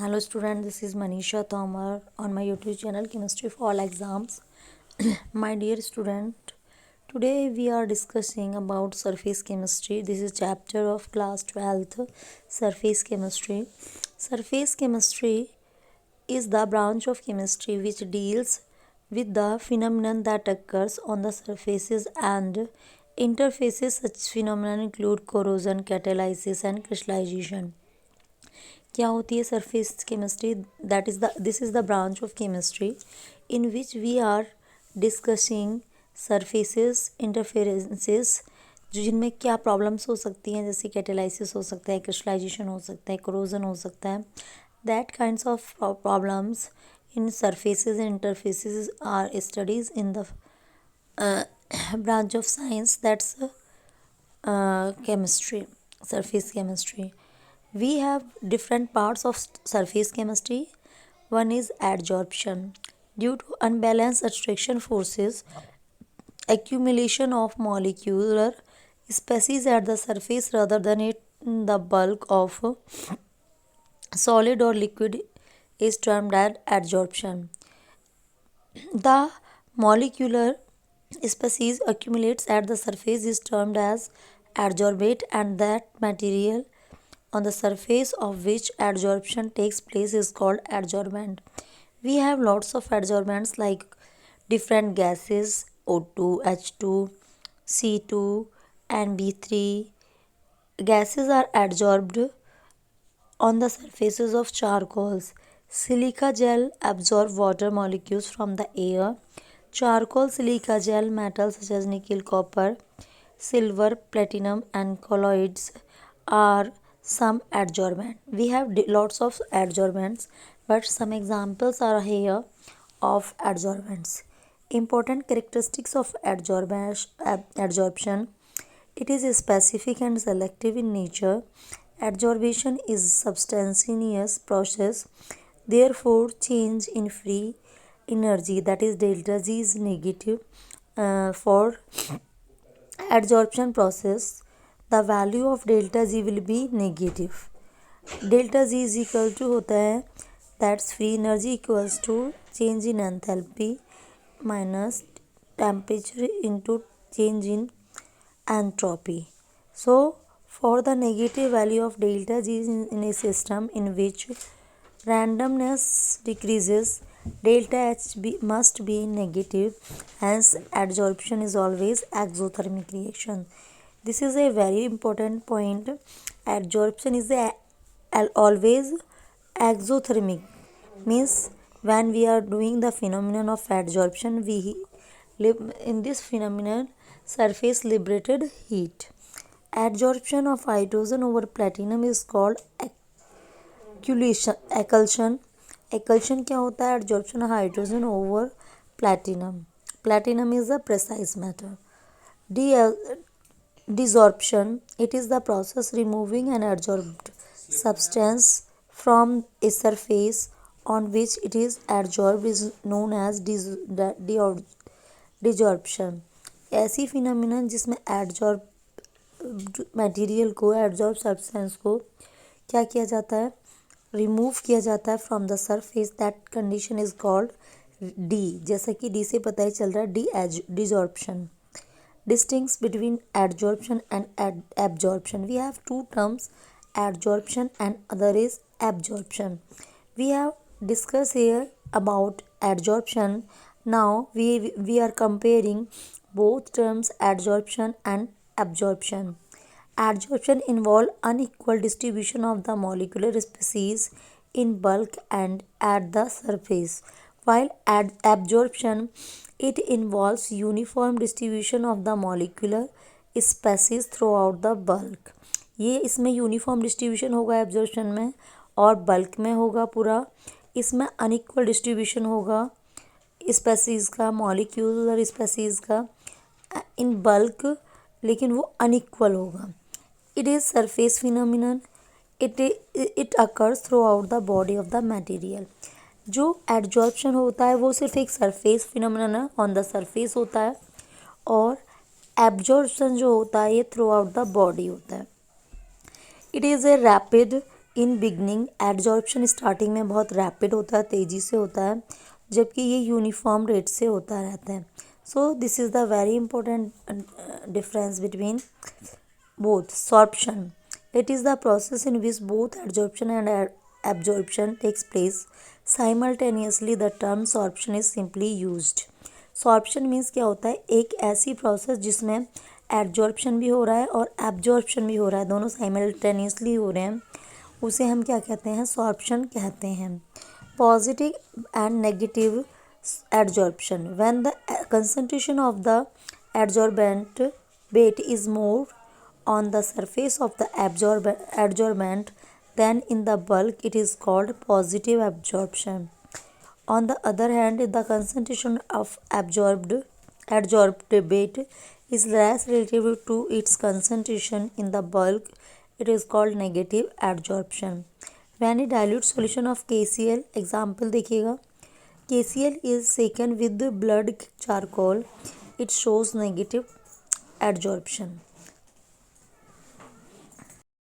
Hello student, this is Manisha Tomar on my YouTube channel Chemistry for All Exams. My dear student, today we are discussing about surface chemistry. This is chapter of class 12th, surface chemistry. Surface chemistry is the branch of chemistry which deals with the phenomenon that occurs on the surfaces and interfaces. Such phenomena include corrosion, catalysis and crystallization. क्या होती है surface chemistry? That is the this is the branch of chemistry in which we are discussing surfaces interferences, जिनमें क्या problems हो सकती हैं, जैसे catalysis हो सकता है, क्रिस्टलाइजेशन हो सकता है, कोरोजन हो सकता है. That kinds of problems in surfaces and interfaces are studies in the branch of science that's chemistry, surface chemistry. We have different parts of surface chemistry. One is adsorption. Due to unbalanced attraction forces, accumulation of molecular species at the surface rather than in the bulk of solid or liquid is termed as adsorption. The molecular species accumulates at the surface is termed as adsorbate, and that material on the surface of which adsorption takes place is called adsorbent. We have lots of adsorbents like different gases O2, H2, C2 and B3. Gases are adsorbed on the surfaces of charcoals. Silica gel absorb water molecules from the air. Charcoal silica gel metals such as nickel, copper, silver, platinum and colloids are some adsorbent. We have lots of adsorbents, but some examples are here of adsorbents. Important characteristics of adsorption. It is specific and selective in nature. Adsorption is substantaneous process. Therefore, change in free energy, that is delta G, is negative for adsorption process. The value of delta G will be negative. Delta G is equal to होता है, that's free energy equals to change in enthalpy minus temperature into change in entropy. So for the negative value of delta G in a system in which randomness decreases, delta H must be negative, hence adsorption is always exothermic reaction. This is a very important point. Adsorption is always exothermic, means when we are doing the phenomenon of adsorption, we live in this phenomenon surface liberated heat. Adsorption of hydrogen over platinum is called एक्लशन. एक्लशन क्या होता है? Adsorption hydrogen over platinum. Platinum is the precise matter. Desorption, it is the process removing an adsorbed substance from a surface on which it is adsorbed is known as desorption. ऐसी phenomenon जिसमें adsorb material को, adsorb substance को क्या किया जाता है? Remove किया जाता है from the surface. That condition is called D. जैसा कि डी से पता ही चल रहा है, desorption. Distincts between adsorption and absorption. We have two terms, adsorption and other is absorption. We have discussed here about adsorption. Now we are comparing both terms, adsorption and absorption. Adsorption involves unequal distribution of the molecular species in bulk and at the surface, while absorption, it involves uniform distribution of the molecular species throughout the bulk. ये इसमें uniform distribution होगा absorption में, और bulk में होगा पूरा. इसमें unequal distribution होगा स्पेसीज का, मॉलिक्यूलर स्पेसीज का इन बल्क, लेकिन वो अनइक्वल होगा. It is surface phenomenon. It occurs throughout the body of the material. जो एडजॉर्प्शन होता है वो सिर्फ एक सरफेस फिनोमिनन है, ऑन द सरफेस होता है, और एब्जॉर्प्शन जो होता है ये थ्रू आउट द बॉडी होता है. It is a rapid in beginning adsorption starting में बहुत रैपिड होता है, तेज़ी से होता है, जबकि ये यूनिफॉर्म रेट से होता रहता है. So this is the very important difference between both. Sorption, it is the process in which both adsorption and absorption takes place simultaneously. The term sorption is simply used. Sorption means क्या होता है, एक ऐसी process जिसमें adsorption भी हो रहा है और एब्जॉर्प्शन भी हो रहा है, दोनों साइमल्टेनियसली हो रहे हैं, उसे हम क्या कहते हैं, सॉर्प्शन कहते हैं. Positive and negative adsorption, when the concentration of the adsorbent bait is more on the surface of the adsorbent than in the bulk, it is called positive absorption. On the other hand, if the concentration of adsorbed bait is less relative to its concentration in the bulk, it is called negative adsorption. When a dilute solution of KCl, example देखिएगा, KCl is taken with blood charcoal, it shows negative adsorption.